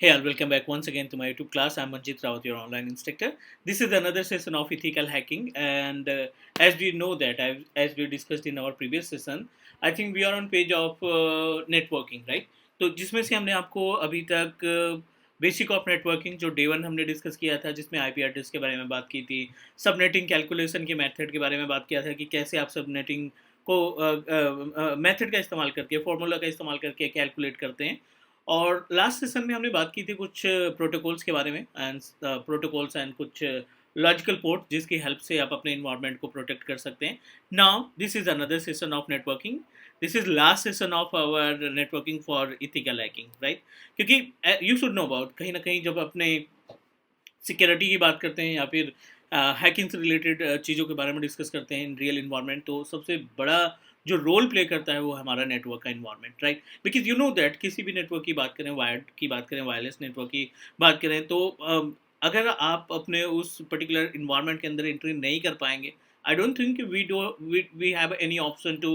Hey, I'll welcome back once again to my YouTube class. I'm Manjit Rawat, your online instructor. This is another session of ethical hacking, and as we know that, as we discussed in our previous session, I think we are on page of networking, right? तो जिसमें से हमने आपको अभी तक basic of networking जो day one हमने discuss किया था, जिसमें आईपी एड्रेस के बारे में बात की थी, सबनेटिंग कैलकुलेशन के मेथड के बारे में बात किया था कि कैसे आप सबनेटिंग को मेथड का इस्तेमाल करके, फॉर्मूला का इस्तेमाल करके कैलकुलेट करते हैं। और लास्ट सेशन में हमने बात की थी कुछ प्रोटोकॉल्स के बारे में एंड प्रोटोकॉल्स एंड कुछ लॉजिकल पोर्ट जिसकी हेल्प से आप अपने इन्वायरमेंट को प्रोटेक्ट कर सकते हैं। Now this is another session of networking. This is last session of our networking for ethical hacking, right? क्योंकि यू शुड नो अबाउट, कहीं ना कहीं जब अपने सिक्योरिटी की बात करते हैं या फिर हैकिंग से रिलेटेड चीज़ों के बारे में डिस्कस करते हैं इन रियल इन्वायरमेंट, तो सबसे बड़ा जो रोल प्ले करता है वो हमारा नेटवर्क का environment, right? Because you know that किसी भी नेटवर्क की बात करें, वायर्ड की बात करें, वायरलेस नेटवर्क की बात करें, तो अगर आप अपने उस पर्टिकुलर इन्वायरमेंट के अंदर एंट्री नहीं कर पाएंगे, I don't think we have any option to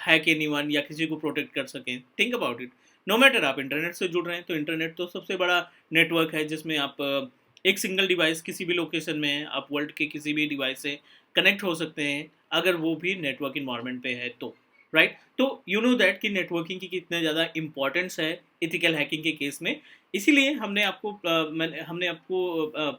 hack anyone या किसी को प्रोटेक्ट कर सकें। Think about it. No matter आप इंटरनेट से जुड़ रहे हैं, तो इंटरनेट तो सबसे बड़ा नेटवर्क है जिसमें आप एक सिंगल डिवाइस किसी भी लोकेशन में आप वर्ल्ड के किसी भी डिवाइस से कनेक्ट हो सकते हैं, अगर वो भी नेटवर्क इन्वायरमेंट पे है तो, राइट? तो यू नो दैट कि नेटवर्किंग की कितने ज़्यादा इंपॉर्टेंस है इथिकल हैकिंग के केस में। इसीलिए हमने आपको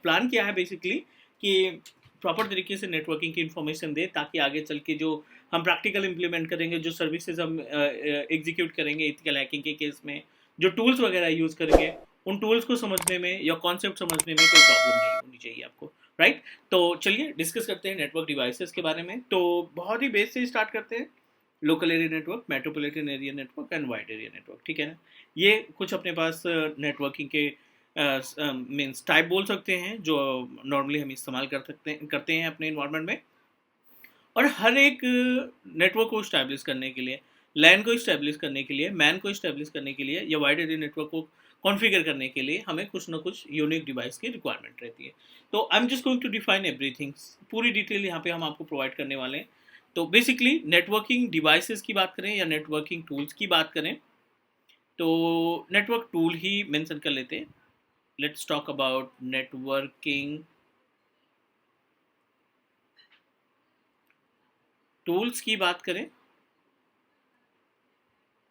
प्लान किया है बेसिकली कि प्रॉपर तरीके से नेटवर्किंग की इन्फॉर्मेशन दे, ताकि आगे चल के जो हम प्रैक्टिकल इम्प्लीमेंट करेंगे, जो सर्विसेज हम एग्जीक्यूट करेंगे इथिकल हैकिंग के केस में, जो टूल्स वगैरह यूज़ करेंगे, उन टूल्स को समझने में या कॉन्सेप्ट समझने में कोई प्रॉब्लम नहीं होनी चाहिए आपको, राइट? तो चलिए डिस्कस करते हैं नेटवर्क डिवाइसेस के बारे में। तो बहुत ही बेस से स्टार्ट करते हैं। Local area network, metropolitan area network and wide area network, ठीक है ना? ये कुछ अपने पास नेटवर्किंग के मीन्स टाइप बोल सकते हैं जो नॉर्मली हम इस्तेमाल करते हैं अपने इन्वायरमेंट में। और हर एक नेटवर्क को इस्टेब्लिश करने के लिए, लैन को इस्टेब्लिश करने के लिए, मैन को इस्टेब्लिश करने के लिए या वाइड एरिया नेटवर्क को कॉन्फ़िगर करने के लिए हमें कुछ ना कुछ यूनिक डिवाइस की रिक्वायरमेंट रहती है। तो I am just going to define everything. पूरी डिटेल यहाँ पे हम आपको प्रोवाइड करने वाले हैं। तो बेसिकली नेटवर्किंग डिवाइसेस की बात करें या नेटवर्किंग टूल्स की बात करें, तो नेटवर्क टूल ही मेंशन कर लेते हैं। Let's talk about networking tools की बात करें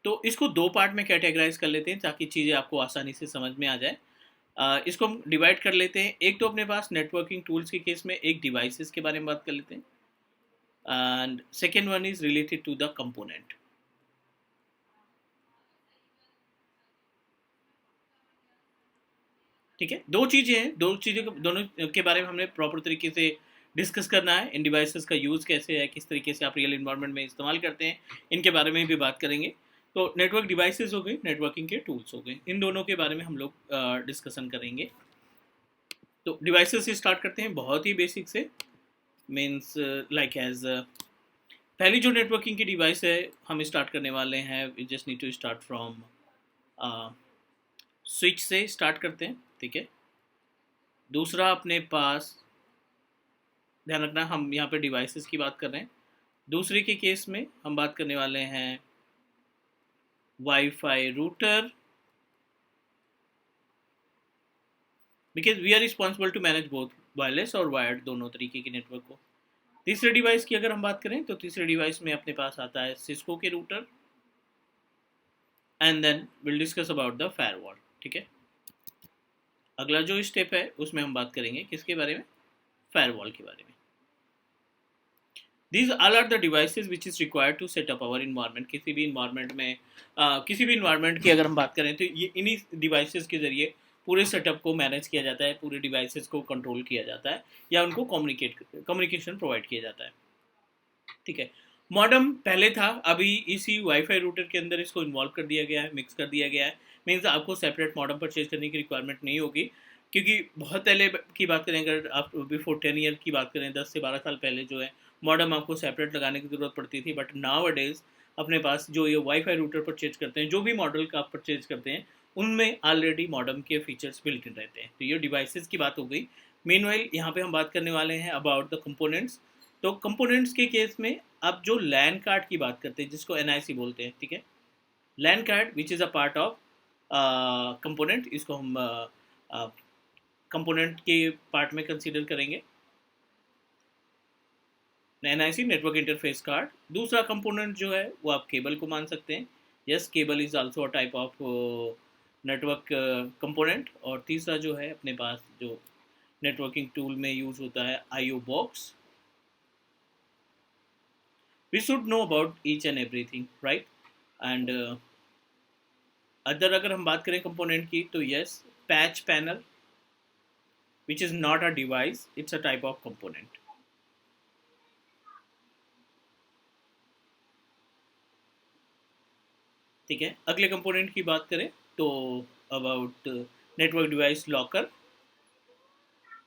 तो इसको दो पार्ट में कैटेगराइज कर लेते हैं ताकि चीज़ें आपको आसानी से समझ में आ जाए। इसको हम डिवाइड कर लेते हैं। एक तो अपने पास नेटवर्किंग टूल्स के केस में एक डिवाइसेस के बारे में बात कर लेते हैं, and second one is related to the component. ठीक है, दो चीज़ें हैं, दोनों के बारे में हमने प्रॉपर तरीके से डिस्कस करना है। इन डिवाइसेस का यूज़ कैसे है, किस तरीके से आप रियल इन्वायरमेंट में इस्तेमाल करते हैं, इनके बारे में भी बात करेंगे। तो नेटवर्क डिवाइसेस हो गए, नेटवर्किंग के टूल्स हो गए, इन दोनों के बारे में हम लोग डिस्कशन करेंगे। तो डिवाइसेस से स्टार्ट करते हैं बहुत ही बेसिक से। मीन्स लाइक एज पहली जो नेटवर्किंग की डिवाइस है हम स्टार्ट करने वाले हैं, we just need to start from switch से स्टार्ट करते हैं, ठीक है? दूसरा अपने पास ध्यान रखना, हम यहाँ पे डिवाइसेस की बात कर रहे हैं। दूसरे के केस में हम बात करने वाले हैं WiFi router, because we are responsible to manage both wireless और वायर्ड दोनों तरीके के नेटवर्क को। तीसरे डिवाइस की अगर हम बात करें तो तीसरे डिवाइस में अपने पास आता है सिस्को के router, and then will discuss about the firewall, ठीक है? अगला जो स्टेप है उसमें हम बात करेंगे किसके बारे में? फायरवॉल के बारे में। These all are the devices which is required to set up our environment। किसी भी इन्वायरमेंट में किसी भी इन्वायरमेंट की अगर हम बात करें तो ये इन्हीं डिवाइसेस के ज़रिए पूरे सेटअप को मैनेज किया जाता है, पूरे डिवाइसेस को कंट्रोल किया जाता है या उनको कम्युनिकेशन प्रोवाइड किया जाता है, ठीक है? मॉडम पहले था, अभी इसी वाईफाई रूटर के अंदर इसको इन्वॉल्व कर दिया गया है, मिक्स कर दिया गया है। मीन्स आपको सेपरेट मॉडम परचेज करने की रिक्वायरमेंट नहीं होगी, क्योंकि बहुत पहले की बात करें, अगर आप बिफोर 10 ईयर की बात करें, 10 से 12 साल पहले जो है मॉडम आपको सेपरेट लगाने की ज़रूरत पड़ती थी। बट नाउ अडेज अपने पास जो ये वाईफाई रूटर परचेज करते हैं, जो भी मॉडल का आप परचेज करते हैं, उनमें ऑलरेडी मॉडम के फीचर्स बिल्ट इन रहते हैं। तो ये डिवाइसेस की बात हो गई। मीनवाइल यहाँ पे हम बात करने वाले हैं अबाउट द कंपोनेंट्स। तो कंपोनेंट्स के केस में अब जो लैन कार्ड की बात करते हैं, जिसको NIC बोलते हैं, ठीक है? LAN card which is a part of component, इसको हम कंपोनेंट के पार्ट में कंसीडर करेंगे। NIC network interface card. दूसरा कंपोनेंट जो है वो आप केबल को मान सकते हैं, yes cable is also a type of network component. और तीसरा जो है अपने पास जो नेटवर्किंग टूल में यूज होता है IO box. We should know about each and everything, right. And अगर हम बात करें कंपोनेंट की तो yes patch panel which is not a device, it's a type of component. ठीक है, अगले कंपोनेंट की बात करें तो अबाउट नेटवर्क डिवाइस लॉकर।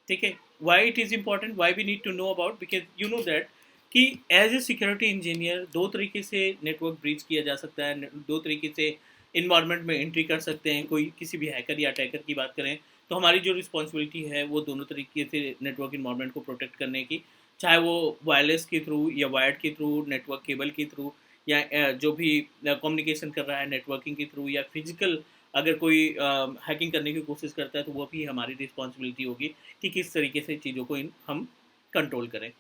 ठीक है, why it is important, why we need to know about, because you know that कि एज ए सिक्योरिटी इंजीनियर दो तरीके से नेटवर्क ब्रीच किया जा सकता है, दो तरीके से इन्वायरमेंट में एंट्री कर सकते हैं। कोई किसी भी हैकर या अटैकर की बात करें तो हमारी जो रिस्पॉन्सिबिलिटी है वो दोनों तरीके से नेटवर्क इन्वायरमेंट को प्रोटेक्ट करने की, चाहे वो वायरलेस के थ्रू या वायर्ड के थ्रू, नेटवर्क केबल के थ्रू, या जो भी कम्युनिकेशन कर रहा है नेटवर्किंग के थ्रू, या फिजिकल अगर कोई हैकिंग करने की कोशिश करता है तो वो भी हमारी रिस्पॉन्सिबिलिटी होगी कि किस तरीके से चीज़ों को हम कंट्रोल करें।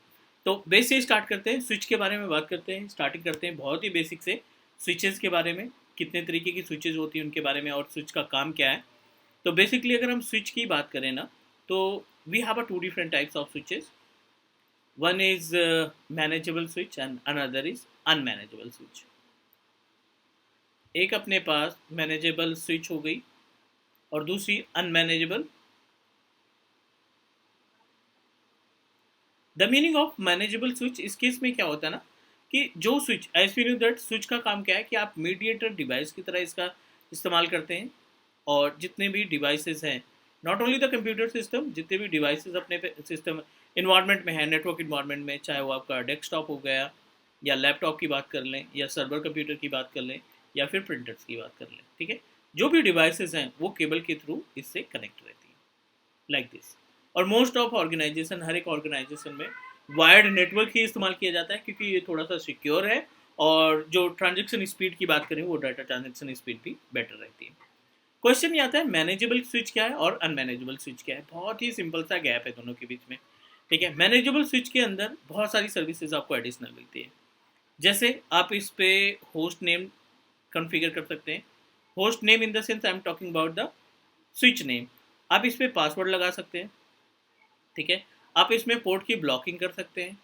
तो बेस से स्टार्ट करते हैं, स्विच के बारे में बात करते हैं। स्टार्टिंग करते हैं बहुत ही बेसिक से, स्विचेस के बारे में, कितने तरीके की स्विचेस होती हैं उनके बारे में, और स्विच का काम क्या है। तो बेसिकली अगर हम स्विच की बात करें ना, तो we have a two different types of switches. One is manageable switch and another is unmanageable switch. एक अपने पास मैनेजेबल स्विच हो गई और दूसरी unmanageable. The meaning of manageable switch इस केस में क्या होता है ना, कि जो switch, as we know that switch का काम क्या है कि आप मीडिएटर डिवाइस की तरह इसका इस्तेमाल करते हैं। और जितने भी डिवाइसेस हैं, not only the computer system, जितने भी डिवाइसेस अपने सिस्टम इन्वायरमेंट में है, नेटवर्क इन्वायरमेंट में, चाहे वो आपका डेस्कटॉप हो गया, या लैपटॉप की बात कर लें, या सर्वर कंप्यूटर की बात कर लें, या फिर प्रिंटर्स की बात कर लें। ठीक है, जो भी डिवाइसेस हैं वो केबल के थ्रू इससे कनेक्ट रहती है, लाइक दिस। और मोस्ट ऑफ ऑर्गेनाइजेशन, हर एक ऑर्गेनाइजेशन में वायर्ड नेटवर्क ही इस्तेमाल किया जाता है, क्योंकि ये थोड़ा सा सिक्योर है, और जो ट्रांजेक्शन स्पीड की बात करें वो डाटा ट्रांजेक्शन स्पीड भी बेटर रहती है। क्वेश्चन ये आता है मैनेजेबल स्विच क्या है और अनमैनेजेबल स्विच क्या है। बहुत ही सिंपल सा गैप है दोनों के बीच में। ठीक है, मैनेजेबल स्विच के अंदर बहुत सारी सर्विसेज आपको एडिशनल मिलती है। जैसे आप इस पे होस्ट नेम कॉन्फ़िगर कर सकते हैं। Host name in the sense I am talking about the switch name. आप इस पे पासवर्ड लगा सकते हैं। ठीक है, आप इसमें पोर्ट की ब्लॉकिंग कर सकते हैं,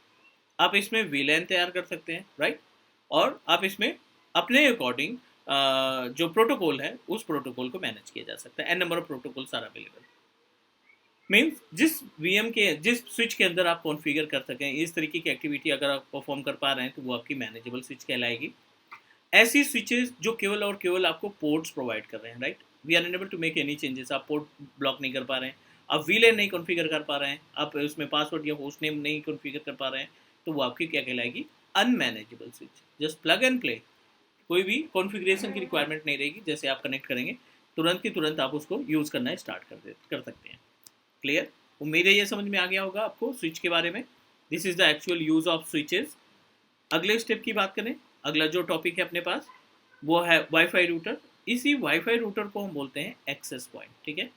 आप इसमें वीलैन तैयार कर सकते हैं, राइट। और आप इसमें अपने अकॉर्डिंग जो प्रोटोकॉल है उस प्रोटोकॉल को मैनेज किया जा सकता है। N number of protocols are available. Means जिस वीएम के, जिस स्विच के अंदर आप कॉन्फ़िगर कर सकें इस तरीके की एक्टिविटी अगर आप परफॉर्म कर पा रहे हैं तो वो आपकी मैनेजेबल स्विच कहलाएगी। ऐसी स्विचेस जो केवल और केवल आपको पोर्ट्स प्रोवाइड कर रहे हैं, right. We are unable to make any changes, आप पोर्ट ब्लॉक नहीं कर पा रहे हैं, आप वीलैन नहीं कॉन्फ़िगर कर पा रहे हैं, आप उसमें पासवर्ड या होस्ट नेम नहीं कॉन्फ़िगर कर पा रहे हैं, तो वो आपकी क्या कहलाएगी, unmanageable switch. Just plug and play, कोई भी कॉन्फ़िगरेशन की रिक्वायरमेंट नहीं रहेगी, जैसे आप कनेक्ट करेंगे तुरंत की तुरंत आप उसको यूज़ करना स्टार्ट कर सकते हैं। क्लियर, उम्मीद है ये समझ में आ गया होगा आपको स्विच के बारे में। This is the actual use of switches. अगले स्टेप की बात करें, अगला जो टॉपिक है अपने पास वो है वाईफाई रूटर। इसी वाईफाई रूटर को हम बोलते हैं एक्सेस पॉइंट। ठीक है,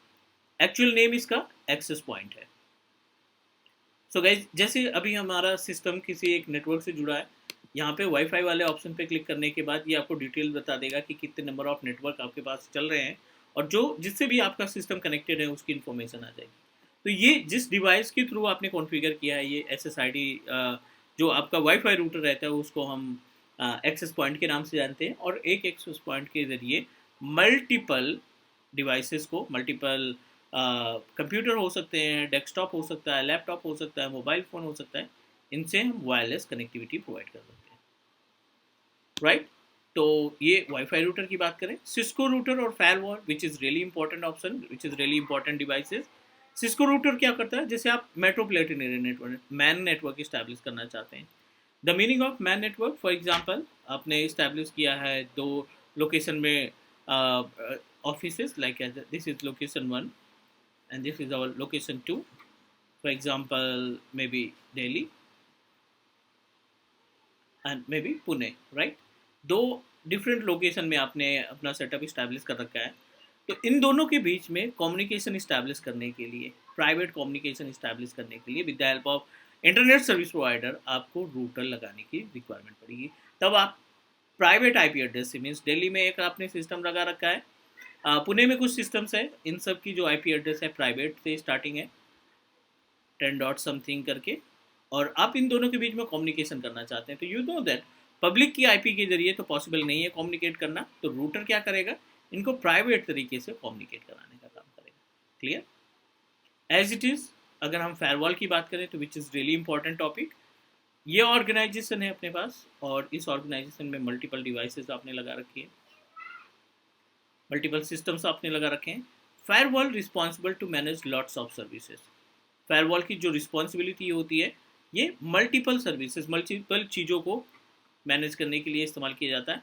एक्चुअल नेम इसका एक्सेस पॉइंट है। सो गाइज, जैसे अभी हमारा सिस्टम किसी एक नेटवर्क से जुड़ा है, यहाँ पे वाईफाई वाले ऑप्शन पे क्लिक करने के बाद ये आपको डिटेल बता देगा कि कितने नंबर ऑफ नेटवर्क आपके पास चल रहे हैं, और जो जिससे भी आपका सिस्टम कनेक्टेड है उसकी इन्फॉर्मेशन आ जाएगी। तो ये जिस डिवाइस के थ्रू आपने कॉन्फ़िगर किया है, ये SSID जो आपका वाईफाई रूटर रहता है उसको हम एक्सेस पॉइंट के नाम से जानते हैं। और एक एक्सेस पॉइंट के ज़रिए मल्टीपल डिवाइसेस को, मल्टीपल कंप्यूटर हो सकते हैं, डेस्कटॉप हो सकता है, लैपटॉप हो सकता है, मोबाइल फ़ोन हो सकता है, इनसे हम वायरलेस कनेक्टिविटी प्रोवाइड कर सकते हैं, राइट। तो ये वाईफाई रूटर की बात करें। सिस्को रूटर और firewall which is really important option, which is really important devices. Cisco router क्या करता है, जैसे आप metropolitan area network, man network establish करना चाहते हैं। The meaning of man network, for example आपने इस्टेब्लिश किया है दो लोकेशन में offices, like this is location 1 and this is our location 2, for example maybe Delhi and maybe Pune, right। दो different location में आपने अपना सेटअप इस्टेब्लिश कर रखा है। तो इन दोनों के बीच में कम्युनिकेशन इस्टेब्लिश करने के लिए, प्राइवेट कम्युनिकेशन इस्टेब्लिश करने के लिए with the help of internet service provider आपको रूटर लगाने की रिक्वायरमेंट पड़ेगी। तब आप प्राइवेट आईपी एड्रेस से, मीन्स दिल्ली में एक आपने सिस्टम लगा रखा है, पुणे में कुछ सिस्टम्स है, इन सब की जो आईपी एड्रेस है प्राइवेट से स्टार्टिंग है 10 डॉट समथिंग करके, और आप इन दोनों के बीच में कम्युनिकेशन करना चाहते हैं, तो यू नो दैट पब्लिक की आईपी के जरिए तो पॉसिबल नहीं है कम्युनिकेट करना, तो रूटर क्या करेगा, इनको प्राइवेट तरीके से कम्युनिकेट कराने का काम करेगा। क्लियर? एज इट इज़ अगर हम फायरवॉल की बात करें तो which is really important topic, ये ऑर्गेनाइजेशन है अपने पास, और इस ऑर्गेनाइजेशन में मल्टीपल डिवाइसेस आपने लगा रखी है, मल्टीपल सिस्टम्स आपने लगा रखे हैं। Firewall responsible to manage lots of services. Firewall की जो रिस्पॉन्सिबिलिटी होती है, ये मल्टीपल सर्विसेज, मल्टीपल चीज़ों को मैनेज करने के लिए इस्तेमाल किया जाता है।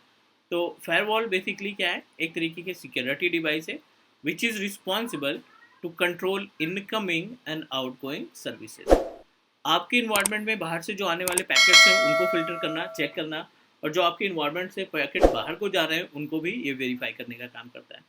तो फायरवॉल बेसिकली क्या है, एक तरीके के सिक्योरिटी डिवाइस है which is responsible to control incoming and outgoing services. आपके इन्वायरमेंट में बाहर से जो आने वाले पैकेट्स हैं उनको फिल्टर करना, चेक करना, और जो आपके इन्वायरमेंट से पैकेट बाहर को जा रहे हैं उनको भी ये वेरीफाई करने का काम करता है।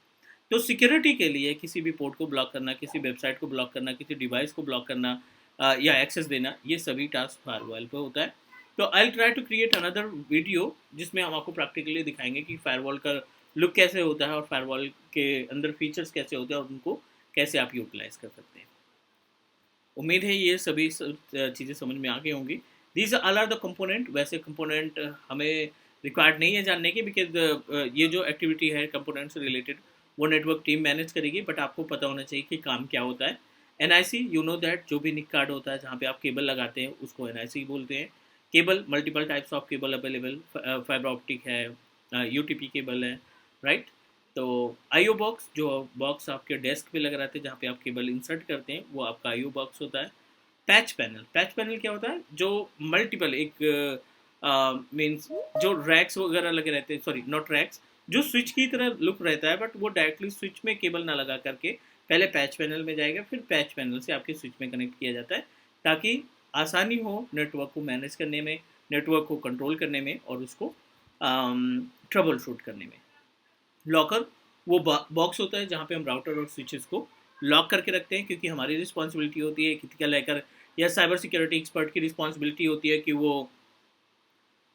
तो सिक्योरिटी के लिए किसी भी पोर्ट को ब्लॉक करना, किसी वेबसाइट को ब्लॉक करना, किसी डिवाइस को ब्लॉक करना या एक्सेस देना, ये सभी टास्क फायरवॉल पे होता है। तो I try to create another video जिसमें हम आपको प्रैक्टिकली दिखाएंगे कि फायरवॉल का लुक कैसे होता है और फायरवॉल के अंदर फीचर्स कैसे होते हैं और उनको कैसे आप यूटिलाइज कर सकते हैं। उम्मीद है ये सभी चीज़ें समझ में आ गई होंगी। These all are the component. वैसे कंपोनेंट हमें रिक्वायर्ड नहीं है जानने की, बिकॉज ये जो एक्टिविटी है कंपोनेंट से रिलेटेड वो नेटवर्क टीम मैनेज करेगी, बट आपको पता होना चाहिए कि काम क्या होता है। NIC, यू नो दैट, जो भी निक कार्ड होता है जहाँ पे आप केबल लगाते हैं उसको NIC बोलते हैं। Cable, multiple types of cable available, fibre optic है, UTP केबल है, राइट। तो IO बॉक्स, जो बॉक्स आपके डेस्क पे लगा रहता है जहाँ पे आप केबल इंसर्ट करते हैं, वो आपका IO बॉक्स होता है। पैच पैनल, पैच पैनल क्या होता है, जो मल्टीपल एक मीन्स जो रैक्स वगैरह लगे रहते हैं, सॉरी नॉट रैक्स, जो स्विच की तरह लुक रहता है, बट वो डायरेक्टली स्विच में केबल ना लगा करके पहले पैच पैनल में जाएगा, फिर पैच पैनल से आपके स्विच में कनेक्ट किया जाता है, ताकि आसानी हो नेटवर्क को मैनेज करने में, नेटवर्क को कंट्रोल करने में और उसको ट्रबल शूट करने में। लॉकर, वो बॉक्स होता है जहाँ पे हम राउटर और स्विचेस को लॉक करके रखते हैं, क्योंकि हमारी रिस्पॉन्सिबिलिटी होती है, क्रिटिकल हैकर या साइबर सिक्योरिटी एक्सपर्ट की रिस्पॉन्सिबिलिटी होती है कि वो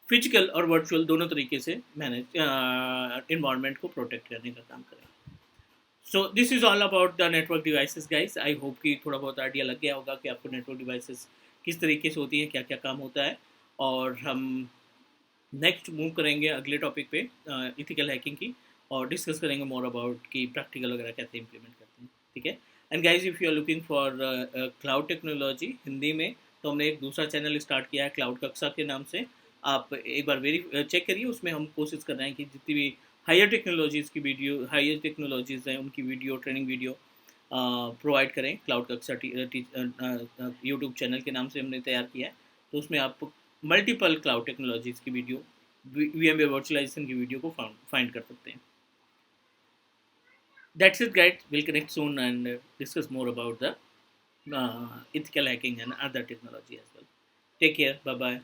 फिजिकल और वर्चुअल दोनों तरीके से मैनेज इन्वायरमेंट को प्रोटेक्ट करने का काम करें। So this is all about the network devices guys. I hope कि थोड़ा बहुत आइडिया लग गया होगा कि आपको नेटवर्क डिवाइसेस किस तरीके से होती है, क्या क्या काम होता है, और हम नेक्स्ट मूव करेंगे अगले टॉपिक पे इथिकल हैकिंग की, और डिस्कस करेंगे मोर अबाउट कि प्रैक्टिकल वगैरह कैसे इंप्लीमेंट करते हैं। ठीक है। And guys, if you are looking for cloud technology Hindi में, तो हमने एक दूसरा चैनल स्टार्ट किया है क्लाउड कक्षा के नाम से। आप एक बार चेक करिए, उसमें हम कोशिश कर रहे हैं कि जितनी भी हायर टेक्नोलॉजीज़ की वीडियो, हायर टेक्नोलॉजीज़ हैं उनकी वीडियो, ट्रेनिंग वीडियो प्रोवाइड करें। क्लाउड कक्षा यूट्यूब चैनल के नाम से हमने तैयार किया है, तो उसमें आप मल्टीपल क्लाउड टेक्नोलॉजीज़ की वीडियो, VMware वर्चुअलाइजेशन की वीडियो को फाइंड कर सकते हैं। That's it, guys. We'll connect soon and discuss more about the ethical hacking and other technology as well. Take care. Bye bye.